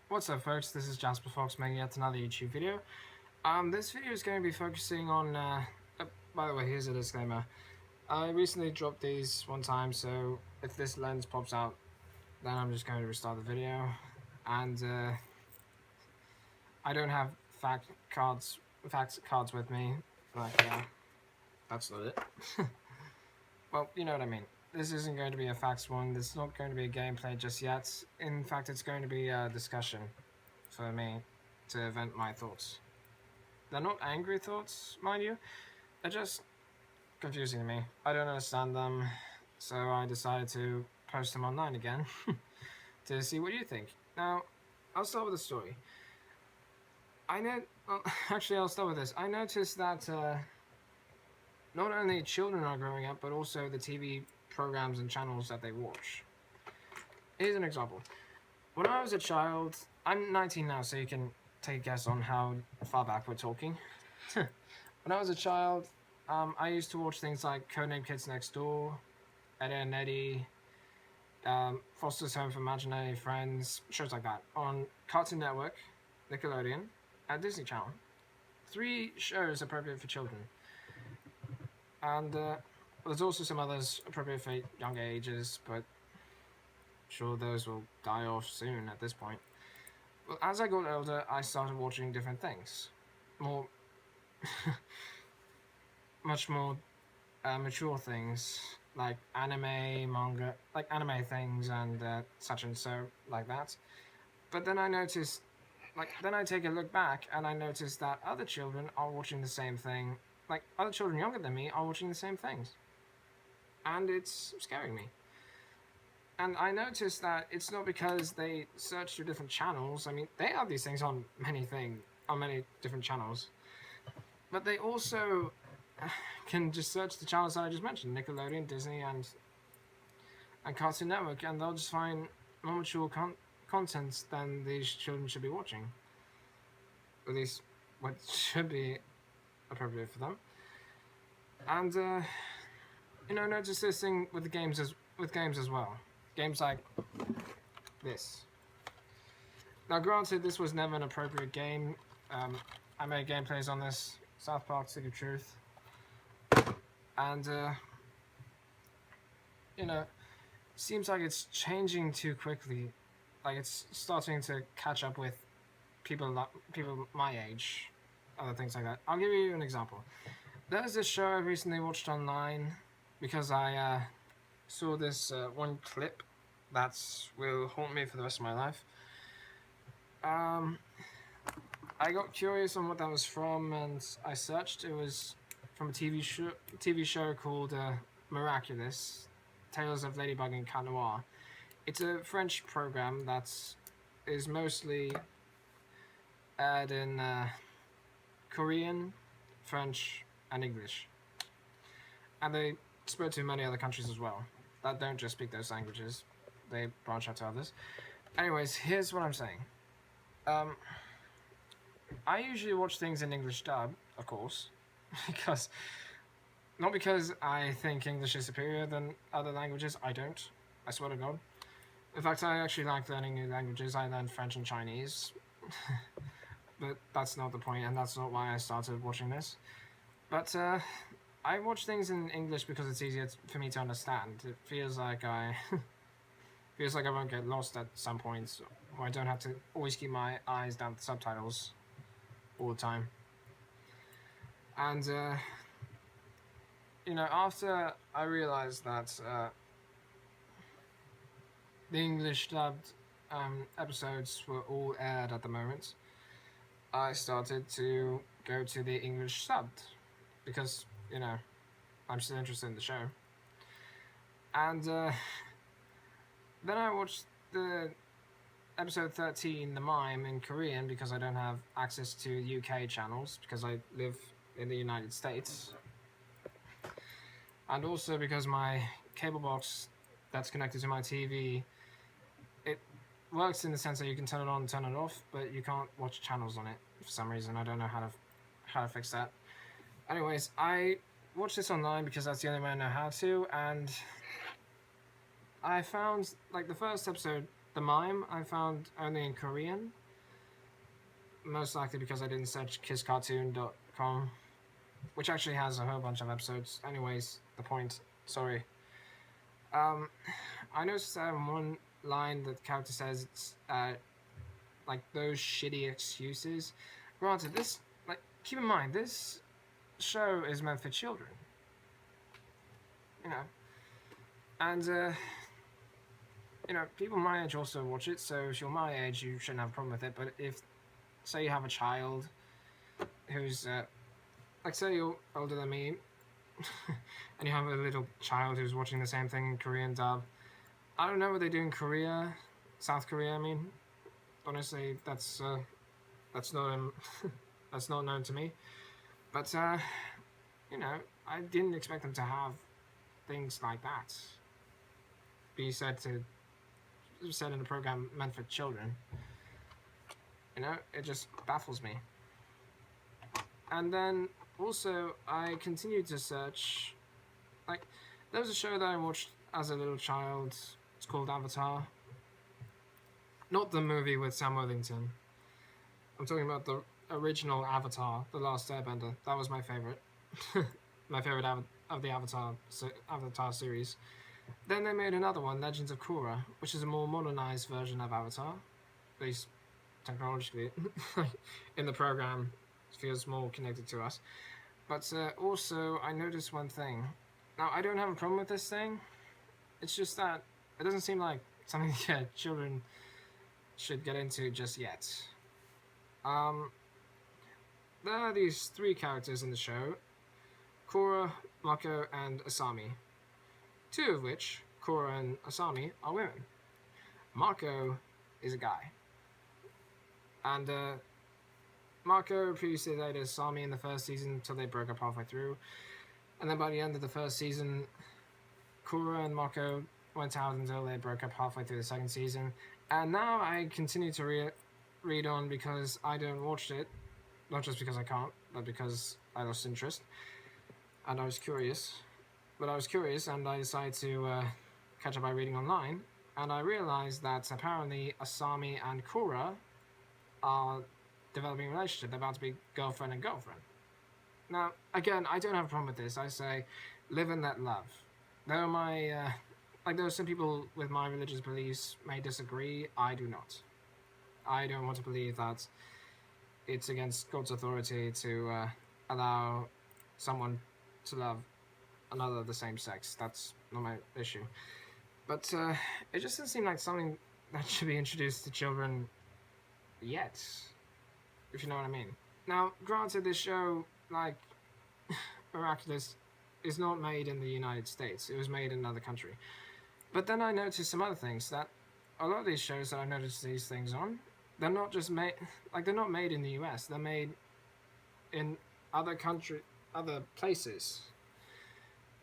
What's up, folks? This is Jasper Fox making yet another YouTube video. This video is going to be focusing on. By the way, here's a disclaimer. I recently dropped these one time, so if this lens pops out, then I'm just going to restart the video. And I don't have facts cards with me. Like, that's not it. Well, you know what I mean. This isn't going to be a facts one. This is not going to be a gameplay just yet. In fact, it's going to be a discussion for me to vent my thoughts. They're not angry thoughts, mind you. They're just confusing to me. I don't understand them, so I decided to post them online again to see what you think. Now, I'll start with a story. I know. Well, actually, I'll start with this. I noticed that not only children are growing up, but also the TV programs and channels that they watch. Here's an example. When I was a child, I'm 19 now, so you can take a guess on how far back we're talking. When I was a child, I used to watch things like Codename Kids Next Door, Eddie and Eddie, Foster's Home for Imaginary Friends, shows like that on Cartoon Network, Nickelodeon, and Disney Channel. 3 shows appropriate for children. And there's also some others appropriate for younger ages, but sure those will die off soon at this point. Well, as I got older, I started watching different things. More much more mature things like anime, manga, like anime things and such and so like that. But then I noticed, then I take a look back and I noticed that other children are watching the same thing. Like other children younger than me are watching the same things, and it's scaring me. And I noticed that it's not because they search through different channels. I mean, they have these things on many different channels, but they also can just search the channels that I just mentioned: Nickelodeon, Disney, and Cartoon Network, and they'll just find more mature content than these children should be watching. At least what should be appropriate for them. And notice this thing with the games as well. Games like this. Now, granted, this was never an appropriate game. I made gameplays on this, South Park: Stick of Truth, and seems like it's changing too quickly. Like it's starting to catch up with people my age, other things like that. I'll give you an example. There's this show I recently watched online because I saw this one clip that will haunt me for the rest of my life. I got curious on what that was from, and I searched. It was from a TV show called Miraculous: Tales of Ladybug and Cat Noir. It's a French program that is mostly aired in Korean, French, and English, and they spread to many other countries as well that don't just speak those languages. They branch out to others. Anyways, here's what I'm saying. I usually watch things in English dub, of course, because not because I think English is superior than other languages. I don't. I swear to God. In fact, I actually like learning new languages. I learned French and Chinese, but that's not the point, and that's not why I started watching this. But I watch things in English because it's easier for me to understand. It feels like I won't get lost at some points, or I don't have to always keep my eyes down at the subtitles all the time. And after I realized that the English dubbed episodes were all aired at the moment, I started to go to the English subbed because I'm still interested in the show. And then I watched the episode 13, The Mime, in Korean because I don't have access to UK channels because I live in the United States. And also because my cable box that's connected to my TV, it works in the sense that you can turn it on and turn it off, but you can't watch channels on it for some reason. I don't know how to fix that. Anyways, I watched this online because that's the only way I know how to, and I found, like, the first episode the mime I found only in Korean, most likely because I didn't search kisscartoon.com, which actually has a whole bunch of episodes. Anyways, the point. Sorry. Um, I noticed one line that the character says it's like those shitty excuses. Granted, this like keep in mind this show is meant for children, you know, and people my age also watch it. So if you're my age, you shouldn't have a problem with it. But if say you have a child who's like say you're older than me, and you have a little child who's watching the same thing in Korean dub. I don't know what they do in Korea, South Korea. I mean, honestly, that's not that's not known to me. But I didn't expect them to have things like that be said in a program meant for children. It just baffles me. And then also I continued to search. Like, there was a show that I watched as a little child. It's called Avatar. Not the movie with Sam Worthington. I'm talking about the original Avatar, The Last Airbender. That was my favorite. My favorite of the Avatar series. Then they made another one, Legends of Korra, which is a more modernized version of Avatar, at least technologically. In the program, it feels more connected to us. But also, I noticed one thing. Now, I don't have a problem with this thing. It's just that it doesn't seem like something that children should get into just yet. There are these three characters in the show: Korra, Mako, and Asami. Two of which, Korra and Asami, are women. Mako is a guy. And Mako previously dated Asami in the first season until they broke up halfway through. And then by the end of the first season, Korra and Mako went out until they broke up halfway through the second season. And now I continue to read on because I don't watch it. Not just because I can't, but because I lost interest. And I was curious. But I was curious and I decided to catch up by reading online. And I realized that apparently Asami and Korra are developing a relationship. They're about to be girlfriend and girlfriend. Now, again, I don't have a problem with this. I say, live and let love. Though there are some people with my religious beliefs may disagree, I do not. I don't want to believe that it's against God's authority to allow someone to love another of the same sex. That's not my issue. But it just doesn't seem like something that should be introduced to children yet, if you know what I mean. Now, granted, this show, like Miraculous, is not made in the United States. It was made in another country. But then I noticed some other things, that a lot of these shows that I noticed these things on, they're not just made, they're not made in the US. They're made in other places,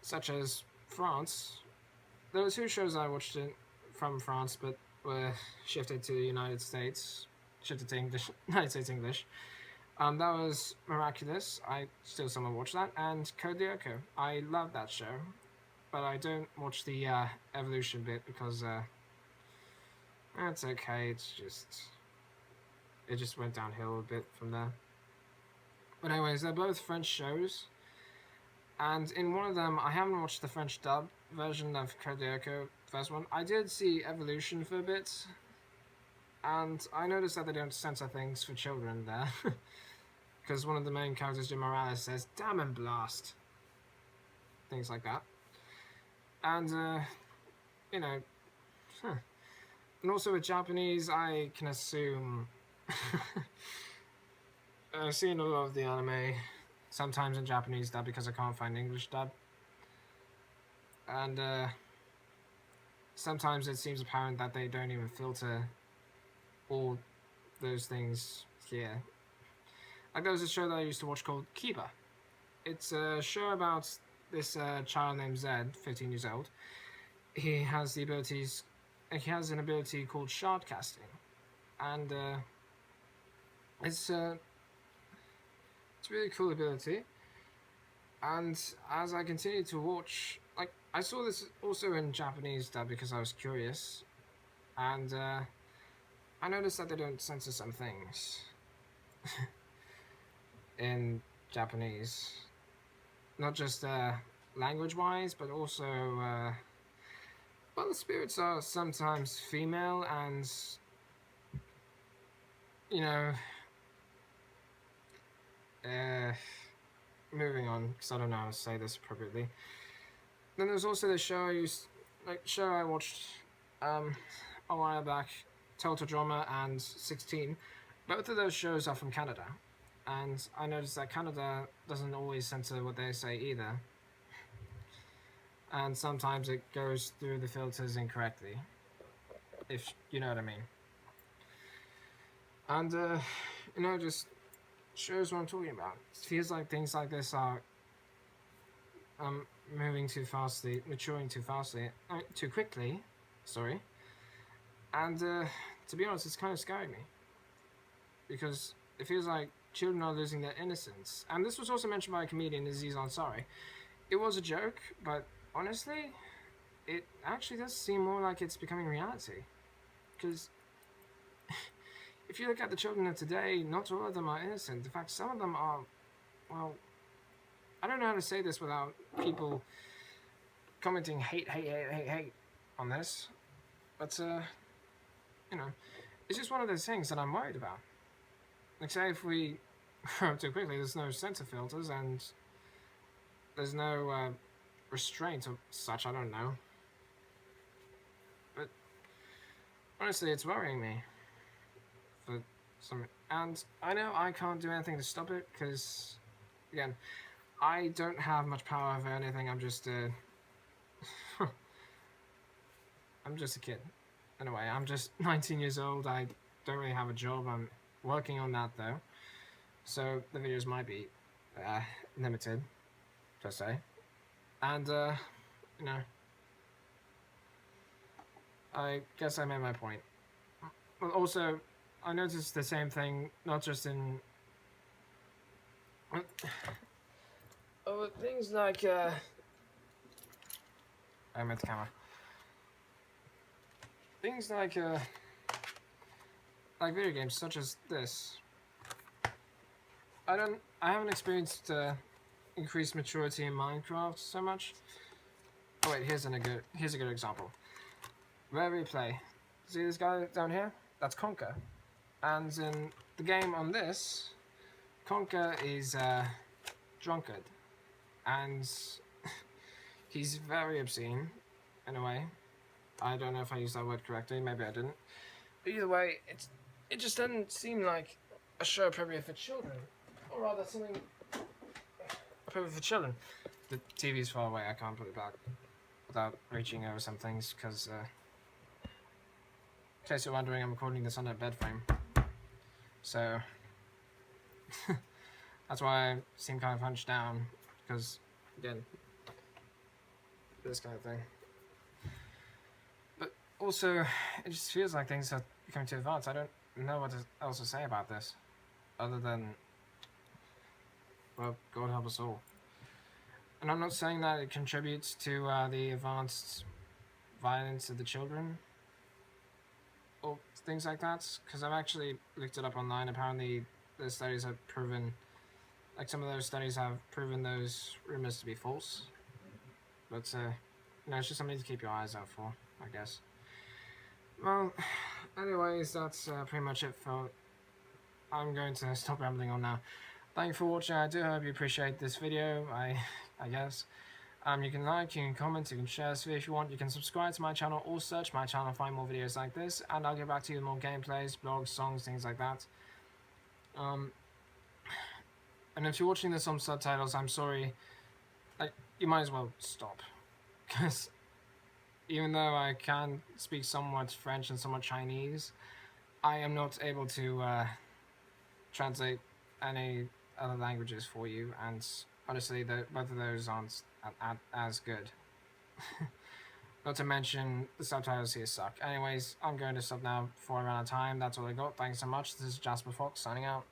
such as France. There were two shows I watched from France, but were shifted to the United States, shifted to English, United States English. That was Miraculous. I still somewhat watch that, and Code Lyoko. I love that show, but I don't watch the Evolution bit because it's okay. It just went downhill a bit from there. But anyways, they're both French shows, and in one of them, I haven't watched the French dub version of Code Lyoko, first one. I did see Evolution for a bit, and I noticed that they don't censor things for children there. Because one of the main characters, Jim Morales, says, "Damn and blast." Things like that. And, And also with Japanese, I can assume... I've seen a lot of the anime, sometimes in Japanese dub because I can't find English dub. And, sometimes it seems apparent that they don't even filter all those things here. Like, there was a show that I used to watch called Kiba. It's a show about this child named Zed, 15 years old. He has an ability called shard casting, and it's a really cool ability. And as I continued to watch, like, I saw this also in Japanese dub because I was curious, and I noticed that they don't censor some things in Japanese, not just language-wise, but also well, the spirits are sometimes female, and you know, uh, moving on because I don't know how to say this appropriately. Then there's also the show I watched a while back, Total Drama and 16. Both of those shows are from Canada, and I noticed that Canada doesn't always censor what they say either, and sometimes it goes through the filters incorrectly, if you know what I mean. And just shows what I'm talking about. It feels like things like this are moving too fastly, maturing too fastly, too quickly. Sorry. And to be honest, it's kind of scaring me because it feels like children are losing their innocence. And this was also mentioned by a comedian, Aziz Ansari. It was a joke, but honestly, it actually does seem more like it's becoming reality. Because if you look at the children of today, not all of them are innocent. In fact, some of them are, well, I don't know how to say this without people commenting hate on this. But, it's just one of those things that I'm worried about. Like, say if we grow up too quickly, there's no censor filters and there's no restraint of such, I don't know. But honestly, it's worrying me for some, and I know I can't do anything to stop it because, again, I don't have much power over anything. I'm just I'm just a kid. In a way, I'm just 19 years old. I don't really have a job. I'm working on that though, so the videos might be limited, per se. And I guess I made my point. Well, also, I noticed the same thing, not just in things like I meant the camera. Things like video games such as this. I haven't experienced increased maturity in Minecraft so much. Oh wait, here's a good example. Rare Replay. See this guy down here? That's Conker. And in the game on this, Conker is drunkard, and he's very obscene in a way. I don't know if I used that word correctly. Maybe I didn't. But either way, it just doesn't seem like a show appropriate for children, or rather something appropriate for children. The TV's far away. I can't put it back without reaching over some things because, in case you're wondering, I'm recording this on a bed frame, so that's why I seem kind of hunched down because, again, this kind of thing. But also, it just feels like things are becoming too advanced. I don't know what else to say about this, other than, well, God help us all. And I'm not saying that it contributes to the advanced violence of the children or things like that, because I've actually looked it up online. Apparently, the studies have proven, like some of those studies have proven those rumors to be false. But it's just something to keep your eyes out for, I guess. Well, anyways, that's pretty much it for. I'm going to stop rambling on now. Thank you for watching. I do hope you appreciate this video. I guess. You can like, you can comment, you can share this video if you want. You can subscribe to my channel or search my channel, find more videos like this, and I'll get back to you with more gameplays, blogs, songs, things like that. And if you're watching this on subtitles, I'm sorry. You might as well stop, because even though I can speak somewhat French and somewhat Chinese, I am not able to translate any other languages for you, and honestly, both of those aren't as good. Not to mention, the subtitles here suck. Anyways, I'm going to stop now before I run out of time. That's all I got. Thanks so much. This is Jasper Fox, signing out.